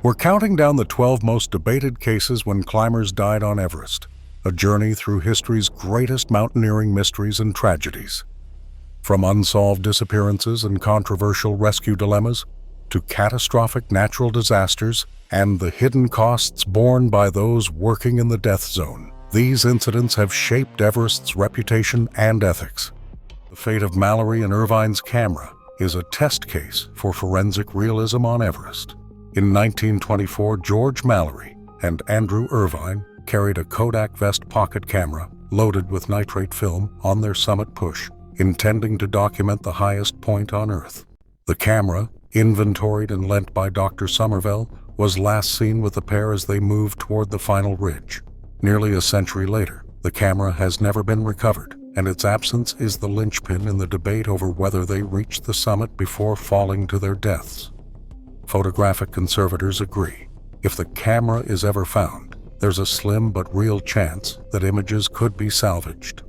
We're counting down the 12 most debated cases when climbers died on Everest, a journey through history's greatest mountaineering mysteries and tragedies. From unsolved disappearances and controversial rescue dilemmas, to catastrophic natural disasters and the hidden costs borne by those working in the death zone, these incidents have shaped Everest's reputation and ethics. The fate of Mallory and Irvine's camera is a test case for forensic realism on Everest. In 1924, George Mallory and Andrew Irvine carried a Kodak Vest pocket camera loaded with nitrate film on their summit push, intending to document the highest point on Earth. The camera, inventoried and lent by Dr. Somerville, was last seen with the pair as they moved toward the final ridge. Nearly a century later, the camera has never been recovered, and its absence is the linchpin in the debate over whether they reached the summit before falling to their deaths. Photographic conservators agree. If the camera is ever found, there's a slim but real chance that images could be salvaged.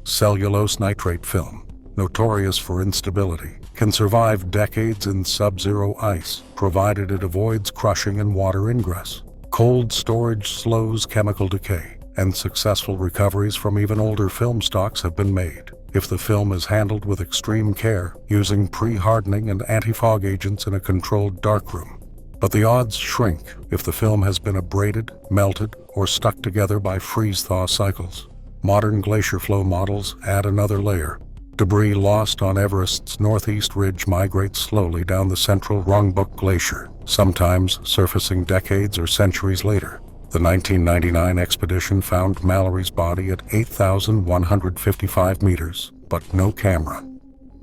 Cellulose nitrate film, notorious for instability, can survive decades in sub-zero ice, provided it avoids crushing and water ingress. Cold storage slows chemical decay, and successful recoveries from even older film stocks have been made, if the film is handled with extreme care, using pre-hardening and anti-fog agents in a controlled darkroom. But the odds shrink if the film has been abraded, melted, or stuck together by freeze-thaw cycles. Modern glacier flow models add another layer. Debris lost on Everest's northeast ridge migrates slowly down the central Rongbuk Glacier, sometimes surfacing decades or centuries later. The 1999 expedition found Mallory's body at 8,155 meters, but no camera.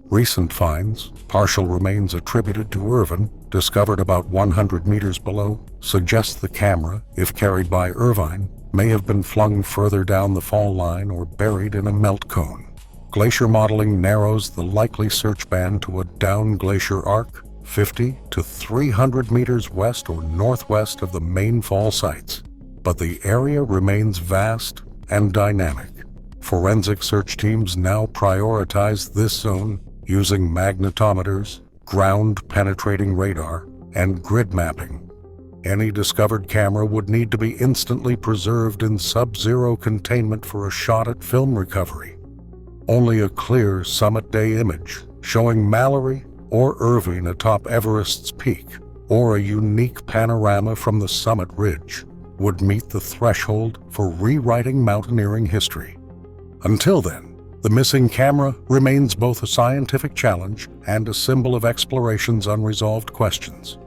Recent finds, partial remains attributed to Irvine, discovered about 100 meters below, suggest the camera, if carried by Irvine, may have been flung further down the fall line or buried in a melt cone. Glacier modeling narrows the likely search band to a down glacier arc, 50 to 300 meters west or northwest of the main fall sites. But the area remains vast and dynamic. Forensic search teams now prioritize this zone using magnetometers, ground-penetrating radar, and grid mapping. Any discovered camera would need to be instantly preserved in sub-zero containment for a shot at film recovery. Only a clear summit day image showing Mallory or Irvine atop Everest's peak, or a unique panorama from the summit ridge, would meet the threshold for rewriting mountaineering history. Until then, the missing camera remains both a scientific challenge and a symbol of exploration's unresolved questions.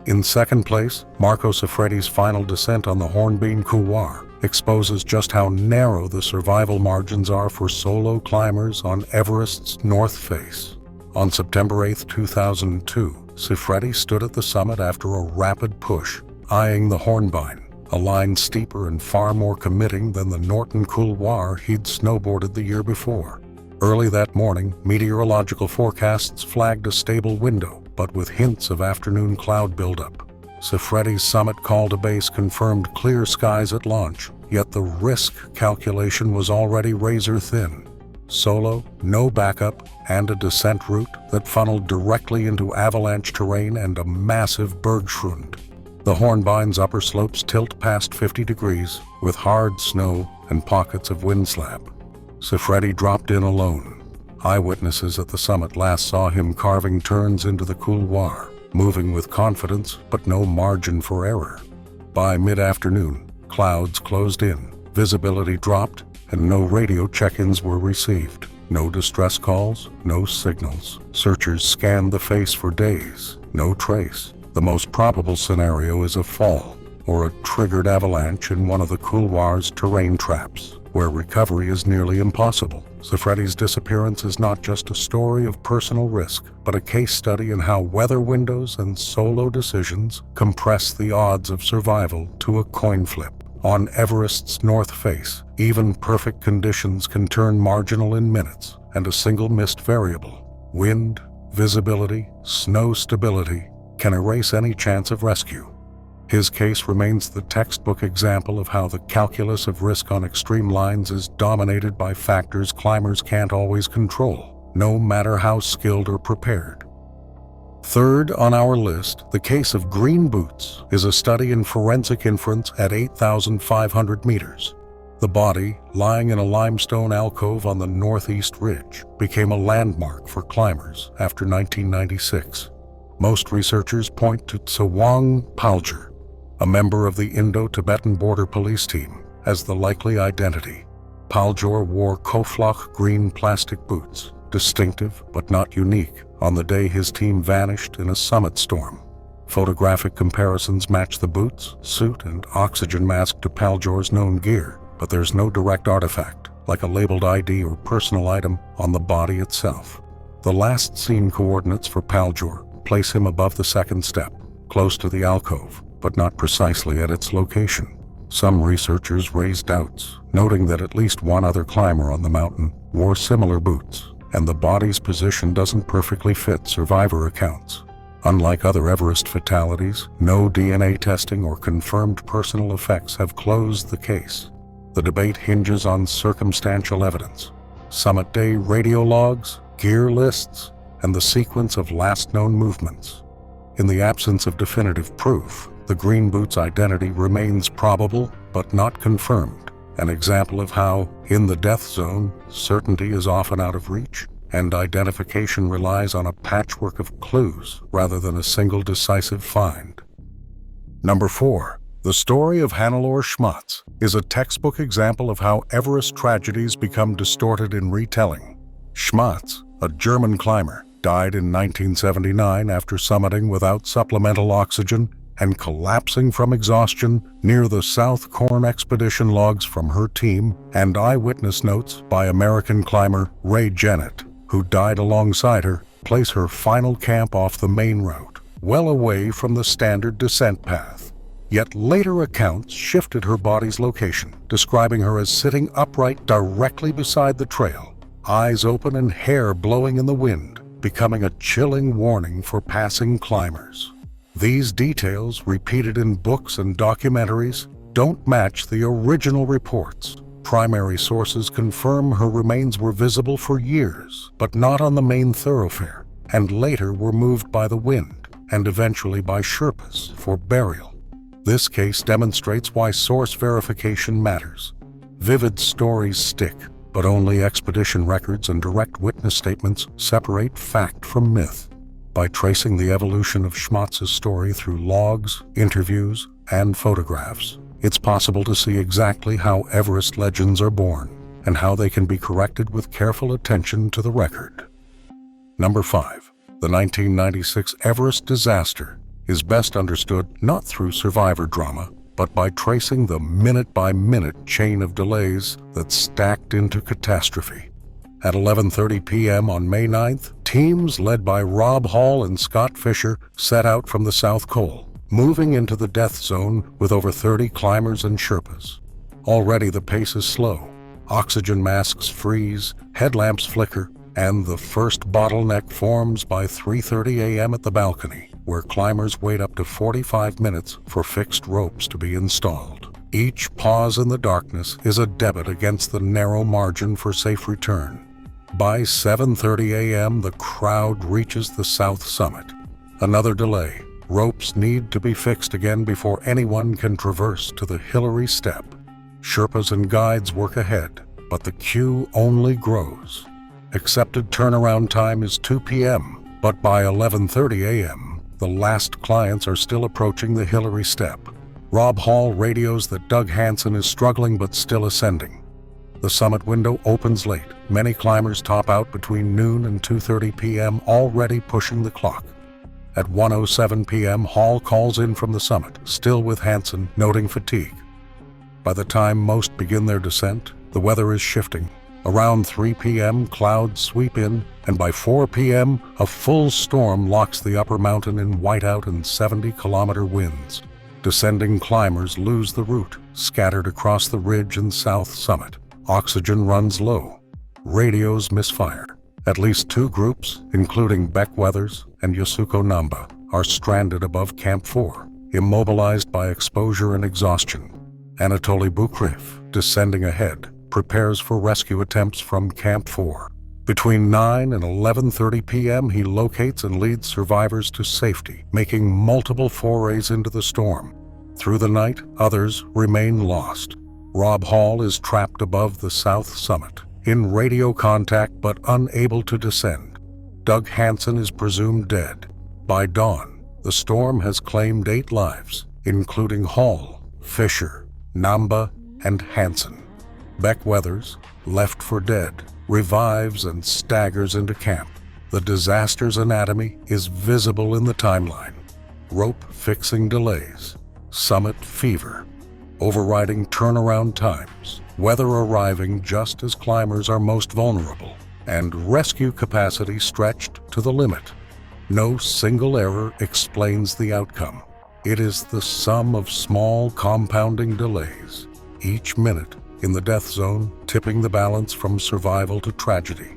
In second place, Marco Siffredi's final descent on the Hornbeam Couloir exposes just how narrow the survival margins are for solo climbers on Everest's north face. On September 8, 2002, Siffredi stood at the summit after a rapid push, eyeing the Hornbeam, a line steeper and far more committing than the Norton Couloir he'd snowboarded the year before. Early that morning, meteorological forecasts flagged a stable window, but with hints of afternoon cloud buildup. Siffredi's summit call to base confirmed clear skies at launch, yet the risk calculation was already razor thin. Solo, no backup, and a descent route that funneled directly into avalanche terrain and a massive bergschrund. The Hornbein's upper slopes tilt past 50 degrees, with hard snow and pockets of wind slab. Siffredi dropped in alone. Eyewitnesses at the summit last saw him carving turns into the couloir, moving with confidence but no margin for error. By mid-afternoon, clouds closed in, visibility dropped, and no radio check-ins were received. No distress calls, no signals. Searchers scanned the face for days, no trace. The most probable scenario is a fall or a triggered avalanche in one of the couloir's terrain traps, where recovery is nearly impossible. Siffredi's disappearance is not just a story of personal risk, but a case study in how weather windows and solo decisions compress the odds of survival to a coin flip. On Everest's north face, even perfect conditions can turn marginal in minutes, and a single missed variable, wind, visibility, snow stability, can erase any chance of rescue. His case remains the textbook example of how the calculus of risk on extreme lines is dominated by factors climbers can't always control, no matter how skilled or prepared. Third on our list, the case of green boots is a study in forensic inference at 8,500 meters. The body, lying in a limestone alcove on the northeast ridge, became a landmark for climbers after 1996. Most researchers point to Tsawang Palger, a member of the Indo-Tibetan Border Police team, as the likely identity. Palger wore Koflach green plastic boots, distinctive but not unique, on the day his team vanished in a summit storm. Photographic comparisons match the boots, suit, and oxygen mask to Palger's known gear, but there's no direct artifact, like a labeled ID or personal item, on the body itself. The last seen coordinates for Palger place him above the second step, close to the alcove, but not precisely at its location. Some researchers raise doubts, noting that at least one other climber on the mountain wore similar boots, and the body's position doesn't perfectly fit survivor accounts. Unlike other Everest fatalities, no DNA testing or confirmed personal effects have closed the case. The debate hinges on circumstantial evidence, summit day radio logs, gear lists, and the sequence of last known movements. In the absence of definitive proof, the green boot's identity remains probable but not confirmed, an example of how, in the death zone, certainty is often out of reach, and identification relies on a patchwork of clues rather than a single decisive find. Number 4. The story of Hannelore Schmatz is a textbook example of how Everest tragedies become distorted in retelling. Schmatz, a German climber, died in 1979 after summiting without supplemental oxygen and collapsing from exhaustion near the South Corn expedition logs from her team and eyewitness notes by American climber Ray Jennett, who died alongside her, place her final camp off the main route, well away from the standard descent path. Yet later accounts shifted her body's location, describing her as sitting upright directly beside the trail, eyes open and hair blowing in the wind, becoming a chilling warning for passing climbers. These details, repeated in books and documentaries, don't match the original reports. Primary sources confirm her remains were visible for years, but not on the main thoroughfare, and later were moved by the wind, and eventually by Sherpas for burial. This case demonstrates why source verification matters. Vivid stories stick, but only expedition records and direct witness statements separate fact from myth. By tracing the evolution of Schmatz's story through logs, interviews, and photographs, it's possible to see exactly how Everest legends are born and how they can be corrected with careful attention to the record. Number 5. The 1996 Everest disaster is best understood not through survivor drama, but by tracing the minute-by-minute chain of delays that stacked into catastrophe. At 11:30 p.m. on May 9th, teams led by Rob Hall and Scott Fisher set out from the South Col, moving into the death zone with over 30 climbers and Sherpas. Already the pace is slow. Oxygen masks freeze, headlamps flicker, and the first bottleneck forms by 3:30 a.m. at the balcony, where climbers wait up to 45 minutes for fixed ropes to be installed. Each pause in the darkness is a debit against the narrow margin for safe return. By 7:30 a.m., the crowd reaches the south summit. Another delay. Ropes need to be fixed again before anyone can traverse to the Hillary step. Sherpas and guides work ahead, but the queue only grows. Accepted turnaround time is 2 p.m., but by 11:30 a.m., the last clients are still approaching the Hillary step. Rob Hall radios that Doug Hansen is struggling but still ascending. The summit window opens late. Many climbers top out between noon and 2:30 p.m., already pushing the clock. At 1:07 p.m., Hall calls in from the summit, still with Hansen, noting fatigue. By the time most begin their descent, the weather is shifting. Around 3 p.m., clouds sweep in, and by 4 p.m., a full storm locks the upper mountain in whiteout and 70-kilometer winds. Descending climbers lose the route, scattered across the ridge and south summit. Oxygen runs low. Radios misfire. At least 2 groups, including Beck Weathers and Yasuko Namba, are stranded above Camp 4, immobilized by exposure and exhaustion. Anatoly Bukrev, descending ahead, prepares for rescue attempts from Camp 4. Between 9 and 11:30 p.m., he locates and leads survivors to safety, making multiple forays into the storm. Through the night, others remain lost. Rob Hall is trapped above the south summit, in radio contact but unable to descend. Doug Hansen is presumed dead. By dawn, the storm has claimed 8 lives, including Hall, Fisher, Namba, and Hansen. Beck Weathers, left for dead, revives and staggers into camp. The disaster's anatomy is visible in the timeline. Rope fixing delays, summit fever, overriding turnaround times, weather arriving just as climbers are most vulnerable, and rescue capacity stretched to the limit. No single error explains the outcome. It is the sum of small compounding delays, each minute in the death zone tipping the balance from survival to tragedy.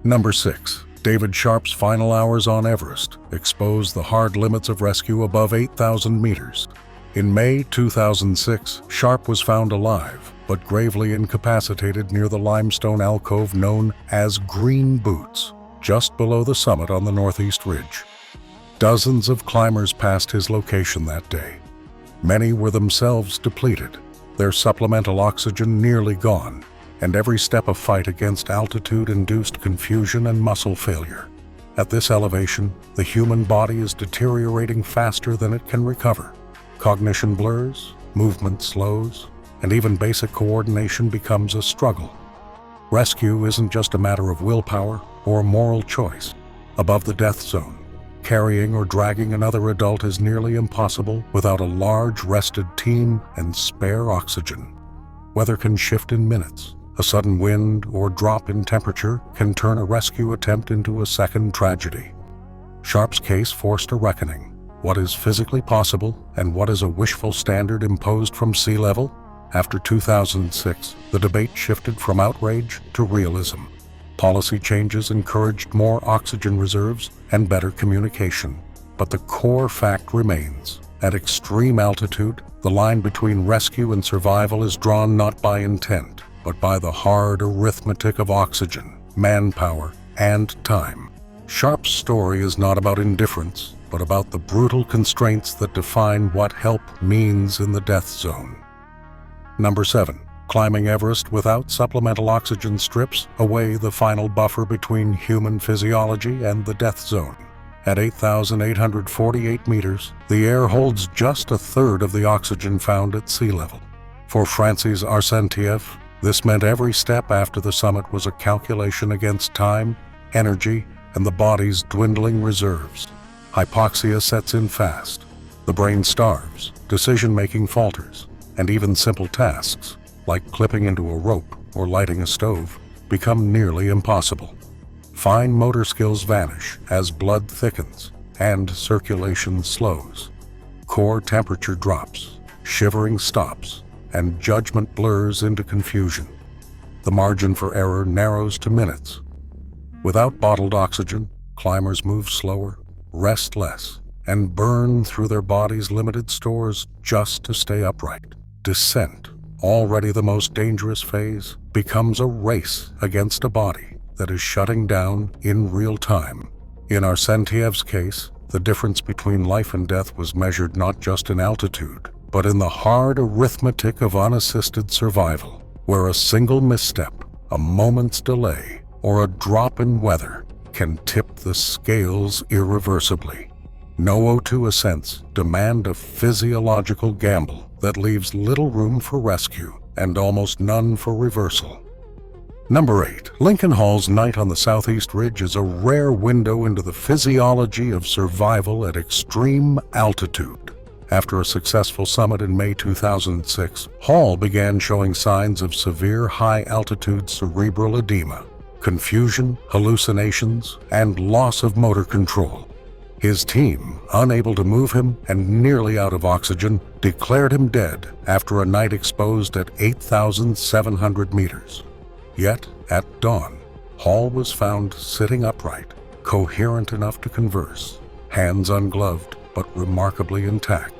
Number 6. David Sharp's final hours on Everest expose the hard limits of rescue above 8,000 meters. In May 2006, Sharp was found alive, but gravely incapacitated near the limestone alcove known as Green Boots, just below the summit on the northeast ridge. Dozens of climbers passed his location that day. Many were themselves depleted, their supplemental oxygen nearly gone, and every step a fight against altitude-induced confusion and muscle failure. At this elevation, the human body is deteriorating faster than it can recover. Cognition blurs, movement slows, and even basic coordination becomes a struggle. Rescue isn't just a matter of willpower or moral choice. Above the death zone, carrying or dragging another adult is nearly impossible without a large rested team and spare oxygen. Weather can shift in minutes. A sudden wind or drop in temperature can turn a rescue attempt into a second tragedy. Sharp's case forced a reckoning. What is physically possible and what is a wishful standard imposed from sea level? After 2006, the debate shifted from outrage to realism. Policy changes encouraged more oxygen reserves and better communication. But the core fact remains. At extreme altitude, the line between rescue and survival is drawn not by intent, but by the hard arithmetic of oxygen, manpower, and time. Sharp's story is not about indifference, but about the brutal constraints that define what help means in the death zone. Number 7. Climbing Everest without supplemental oxygen strips away the final buffer between human physiology and the death zone. At 8,848 meters, the air holds just a third of the oxygen found at sea level. For Francis Arsentiev, this meant every step after the summit was a calculation against time, energy, and the body's dwindling reserves. Hypoxia sets in fast. The brain starves, decision-making falters, and even simple tasks, like clipping into a rope or lighting a stove, become nearly impossible. Fine motor skills vanish as blood thickens and circulation slows. Core temperature drops, shivering stops, and judgment blurs into confusion. The margin for error narrows to minutes. Without bottled oxygen, climbers move slower, rest less, and burn through their body's limited stores just to stay upright. Descent, already the most dangerous phase, becomes a race against a body that is shutting down in real time. In Arsentiev's case, the difference between life and death was measured not just in altitude, but in the hard arithmetic of unassisted survival, where a single misstep, a moment's delay, or a drop in weather can tip the scales irreversibly. No O2 ascents demand a physiological gamble that leaves little room for rescue and almost none for reversal. Number 8. Lincoln Hall's night on the southeast ridge is a rare window into the physiology of survival at extreme altitude. After a successful summit in May 2006, Hall began showing signs of severe high-altitude cerebral edema, confusion, hallucinations, and loss of motor control. His team, unable to move him and nearly out of oxygen, declared him dead after a night exposed at 8,700 meters. Yet, at dawn, Hall was found sitting upright, coherent enough to converse, hands ungloved but remarkably intact.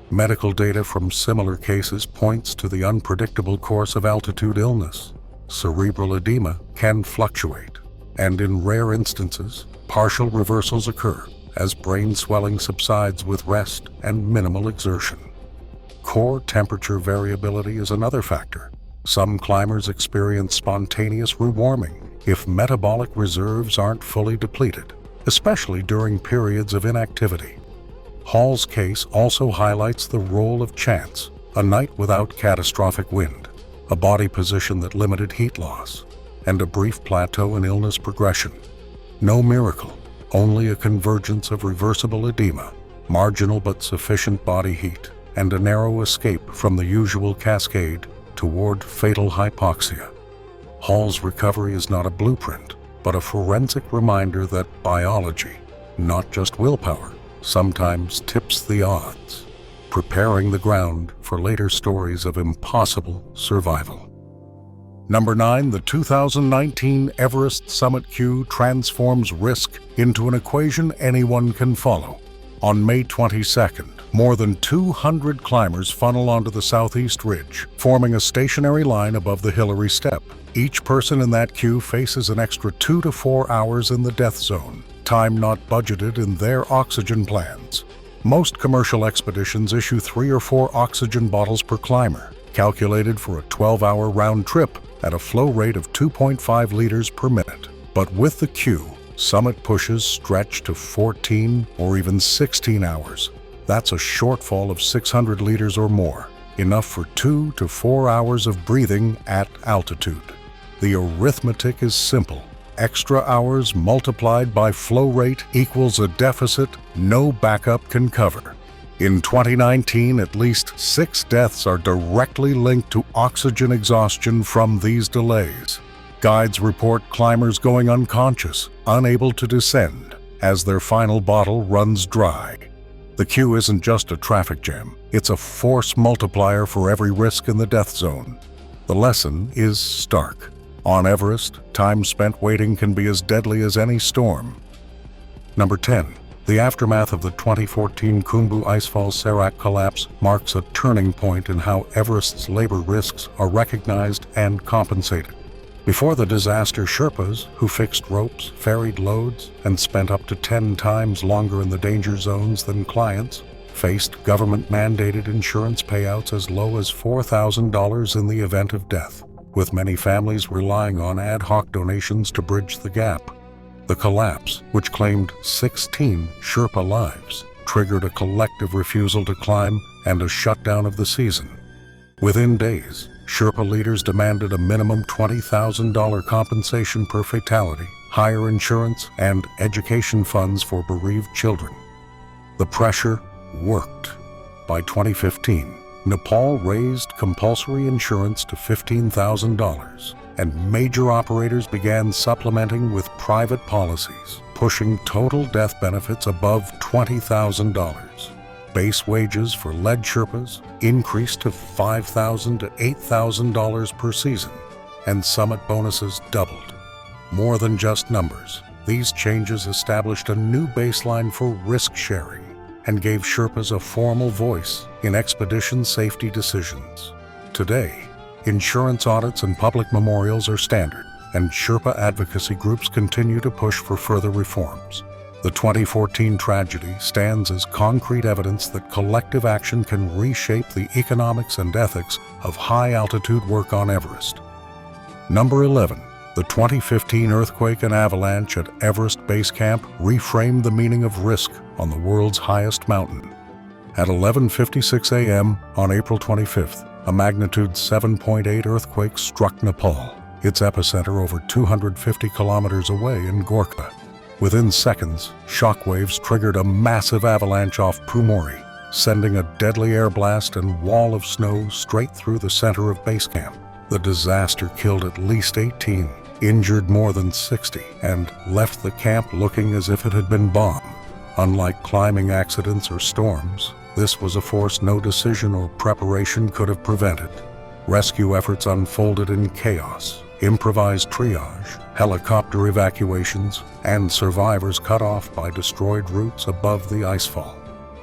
Medical data from similar cases points to the unpredictable course of altitude illness. Cerebral edema can fluctuate, and in rare instances, partial reversals occur as brain swelling subsides with rest and minimal exertion. Core temperature variability is another factor. Some climbers experience spontaneous rewarming if metabolic reserves aren't fully depleted, especially during periods of inactivity. Hall's case also highlights the role of chance, a night without catastrophic wind, a body position that limited heat loss, and a brief plateau in illness progression. No miracle, only a convergence of reversible edema, marginal but sufficient body heat, and a narrow escape from the usual cascade toward fatal hypoxia. Hall's recovery is not a blueprint, but a forensic reminder that biology, not just willpower, sometimes tips the odds, preparing the ground for later stories of impossible survival. Number 9, the 2019 Everest Summit Q transforms risk into an equation anyone can follow. On May 22nd, more than 200 climbers funnel onto the southeast ridge, forming a stationary line above the Hillary Step. Each person in that queue faces an extra 2 to 4 hours in the death zone, time not budgeted in their oxygen plans. Most commercial expeditions issue 3 or 4 oxygen bottles per climber, calculated for a 12-hour round trip at a flow rate of 2.5 liters per minute. But with the queue, summit pushes stretch to 14 or even 16 hours. That's a shortfall of 600 liters or more, enough for 2 to 4 hours of breathing at altitude. The arithmetic is simple. Extra hours multiplied by flow rate equals a deficit no backup can cover. In 2019, at least 6 deaths are directly linked to oxygen exhaustion from these delays. Guides report climbers going unconscious, unable to descend, as their final bottle runs dry. The queue isn't just a traffic jam, it's a force multiplier for every risk in the death zone. The lesson is stark. On Everest, time spent waiting can be as deadly as any storm. Number 10. The aftermath of the 2014 Khumbu icefall serac collapse marks a turning point in how Everest's labor risks are recognized and compensated. Before the disaster, Sherpas, who fixed ropes, ferried loads, and spent up to 10 times longer in the danger zones than clients, faced government-mandated insurance payouts as low as $4,000 in the event of death, with many families relying on ad hoc donations to bridge the gap. The collapse, which claimed 16 Sherpa lives, triggered a collective refusal to climb and a shutdown of the season. Within days, Sherpa leaders demanded a minimum $20,000 compensation per fatality, higher insurance, and education funds for bereaved children. The pressure worked. By 2015, Nepal raised compulsory insurance to $15,000, and major operators began supplementing with private policies, pushing total death benefits above $20,000. Base wages for lead Sherpas increased to $5,000 to $8,000 per season, and summit bonuses doubled. More than just numbers, these changes established a new baseline for risk sharing and gave Sherpas a formal voice in expedition safety decisions. Today, insurance audits and public memorials are standard, and Sherpa advocacy groups continue to push for further reforms. The 2014 tragedy stands as concrete evidence that collective action can reshape the economics and ethics of high-altitude work on Everest. Number 11. The 2015 earthquake and avalanche at Everest Base Camp reframed the meaning of risk on the world's highest mountain. At 11:56 a.m. on April 25th, a magnitude 7.8 earthquake struck Nepal, its epicenter over 250 kilometers away in Gorkha. Within seconds, shockwaves triggered a massive avalanche off Pumori, sending a deadly air blast and wall of snow straight through the center of base camp. The disaster killed at least 18, injured more than 60, and left the camp looking as if it had been bombed. Unlike climbing accidents or storms, this was a force no decision or preparation could have prevented. Rescue efforts unfolded in chaos. Improvised triage, helicopter evacuations, and survivors cut off by destroyed routes above the icefall.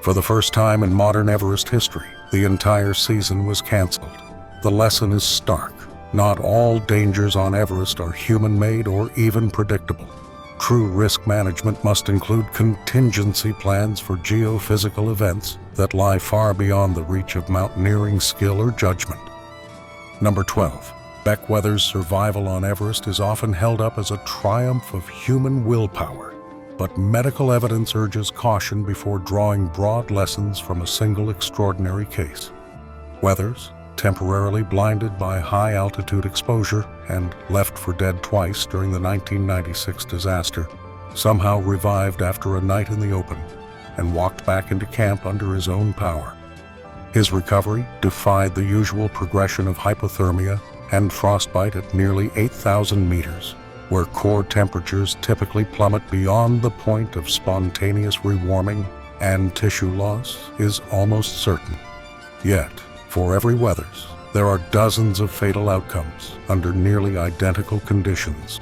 For the first time in modern Everest history, the entire season was canceled. The lesson is stark. Not all dangers on Everest are human-made or even predictable. True risk management must include contingency plans for geophysical events that lie far beyond the reach of mountaineering skill or judgment. Number 12. Beck Weathers' survival on Everest is often held up as a triumph of human willpower, but medical evidence urges caution before drawing broad lessons from a single extraordinary case. Weathers, temporarily blinded by high-altitude exposure and left for dead twice during the 1996 disaster, somehow revived after a night in the open and walked back into camp under his own power. His recovery defied the usual progression of hypothermia and frostbite at nearly 8,000 meters, where core temperatures typically plummet beyond the point of spontaneous rewarming and tissue loss is almost certain. Yet, for every Weathers, there are dozens of fatal outcomes under nearly identical conditions.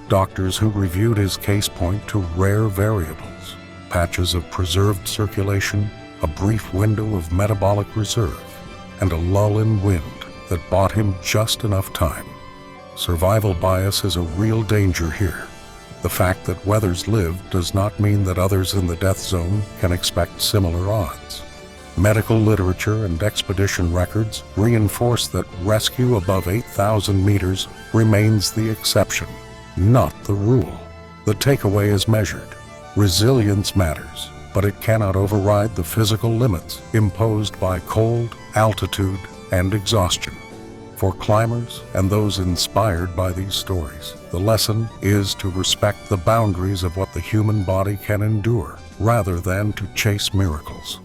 Doctors who reviewed his case point to rare variables, patches of preserved circulation, a brief window of metabolic reserve, and a lull in wind that bought him just enough time. Survival bias is a real danger here. The fact that Weathers lived does not mean that others in the death zone can expect similar odds. Medical literature and expedition records reinforce that rescue above 8,000 meters remains the exception, not the rule. The takeaway is measured. Resilience matters, but it cannot override the physical limits imposed by cold, altitude, and exhaustion. For climbers and those inspired by these stories, the lesson is to respect the boundaries of what the human body can endure, rather than to chase miracles.